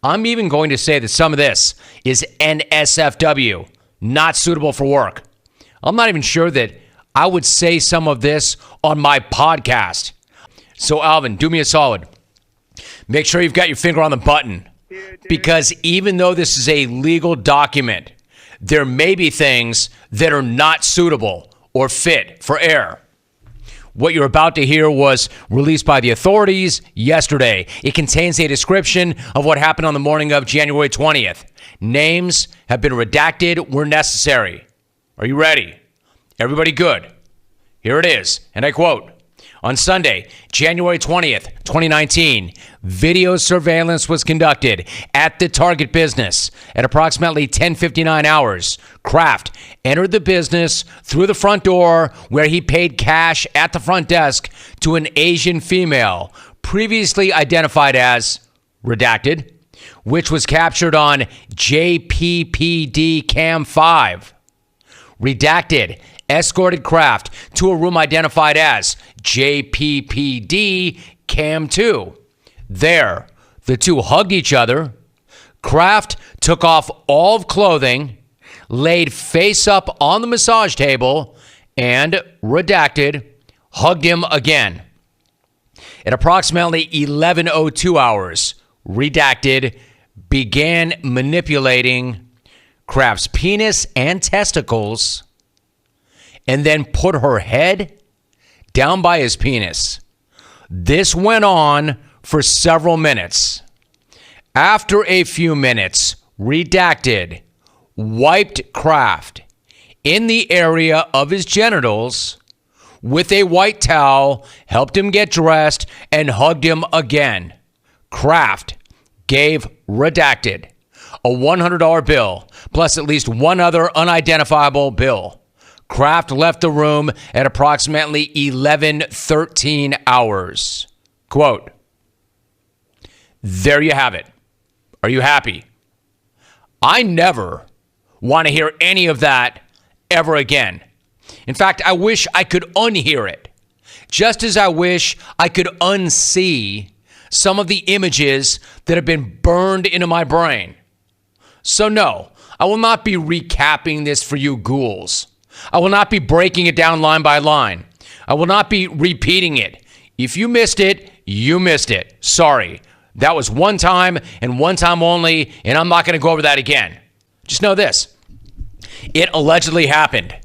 I'm even going to say that some of this is NSFW, not suitable for work. I'm not even sure that I would say some of this on my podcast. So, Alvin, do me a solid. Make sure you've got your finger on the button. Because even though this is a legal document, there may be things that are not suitable or fit for air. What you're about to hear was released by the authorities yesterday. It contains a description of what happened on the morning of January 20th. Names have been redacted where necessary. Are you ready? Everybody good? Here it is, and I quote, "On Sunday, January 20th, 2019, video surveillance was conducted at the Target business. At approximately 10:59 hours, Kraft entered the business through the front door where he paid cash at the front desk to an Asian female, previously identified as redacted, which was captured on JPPD Cam 5. Redacted escorted Kraft to a room identified as JPPD Cam 2. There, the two hugged each other. Kraft took off all of clothing, laid face up on the massage table, and, redacted, hugged him again. At approximately 11:02 hours, redacted, began manipulating Kraft's penis and testicles, and then put her head down by his penis. This went on for several minutes. After a few minutes, redacted, wiped Kraft in the area of his genitals with a white towel, helped him get dressed, and hugged him again. Kraft gave redacted a $100 bill plus at least one other unidentifiable bill. Kraft left the room at approximately 11:13 hours. Quote, "There you have it. Are you happy? I never want to hear any of that ever again. In fact, I wish I could unhear it, just as I wish I could unsee some of the images that have been burned into my brain. So no, I will not be recapping this for you ghouls. I will not be breaking it down line by line. I will not be repeating it. If you missed it, you missed it. Sorry. That was one time and one time only, and I'm not going to go over that again. Just know this. It allegedly happened.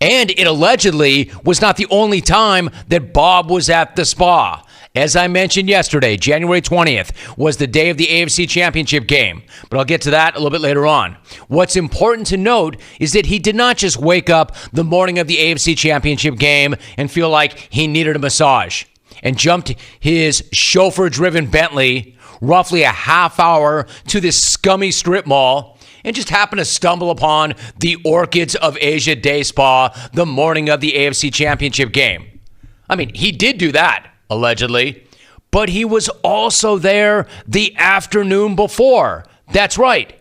And it allegedly was not the only time that Bob was at the spa. As I mentioned yesterday, January 20th was the day of the AFC Championship game, but I'll get to that a little bit later on. What's important to note is that he did not just wake up the morning of the AFC Championship game and feel like he needed a massage and jumped his chauffeur-driven Bentley roughly a half hour to this scummy strip mall and just happened to stumble upon the Orchids of Asia Day Spa the morning of the AFC Championship game. I mean, he did do that, allegedly, but he was also there the afternoon before. That's right.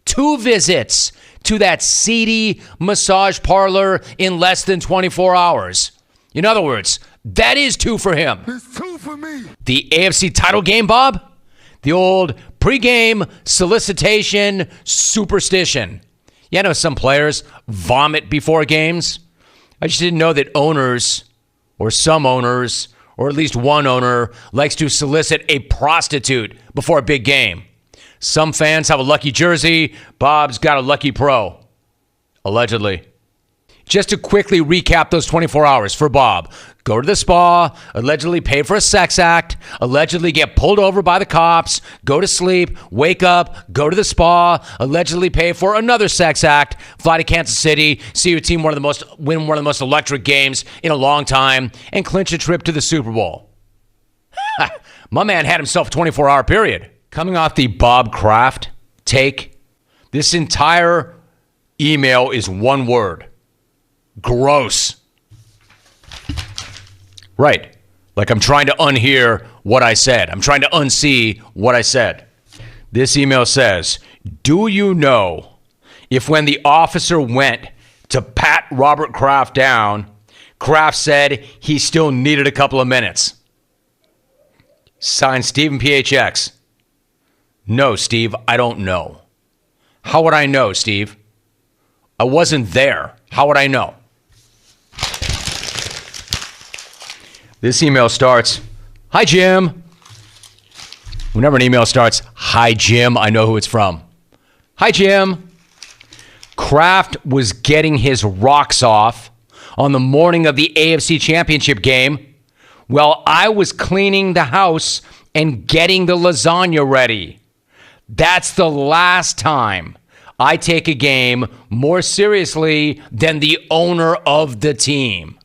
2 visits to that seedy massage parlor in less than 24 hours. In other words, that is 2 for him. It's 2 for me. The AFC title game, Bob? The old pregame solicitation superstition. You know, some players vomit before games. I just didn't know that owners, or some owners, or at least one owner, likes to solicit a prostitute before a big game. Some fans have a lucky jersey. Bob's got a lucky pro. Allegedly. Just to quickly recap those 24 hours for Bob. Go to the spa, allegedly pay for a sex act, allegedly get pulled over by the cops, go to sleep, wake up, go to the spa, allegedly pay for another sex act, fly to Kansas City, see your team win one of the most electric games in a long time, and clinch a trip to the Super Bowl. My man had himself a 24-hour period. Coming off the Bob Kraft take, this entire email is one word. Gross. Right. Like I'm trying to unhear what I said. I'm trying to unsee what I said. This email says, do you know if when the officer went to pat Robert Kraft down, Kraft said he still needed a couple of minutes? Signed, Stephen PHX. No, Steve, I don't know. How would I know, Steve? I wasn't there. How would I know? This email starts, "Hi, Jim." Whenever an email starts, "Hi, Jim," I know who it's from. "Hi, Jim. Kraft was getting his rocks off on the morning of the AFC Championship game while I was cleaning the house and getting the lasagna ready. That's the last time I take a game more seriously than the owner of the team."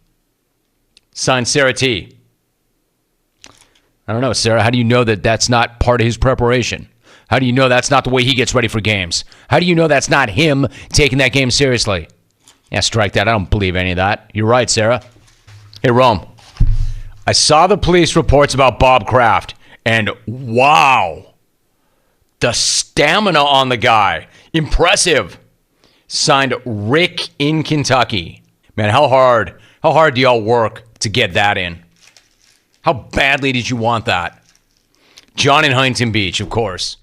Signed, Sarah T. I don't know, Sarah. How do you know that that's not part of his preparation? How do you know that's not the way he gets ready for games? How do you know that's not him taking that game seriously? Yeah, strike that. I don't believe any of that. You're right, Sarah. Hey, Rome. I saw the police reports about Bob Kraft, and wow, the stamina on the guy. Impressive. Signed, Rick in Kentucky. Man, how hard do y'all work to get that in? How badly did you want that? John in Huntington Beach, of course.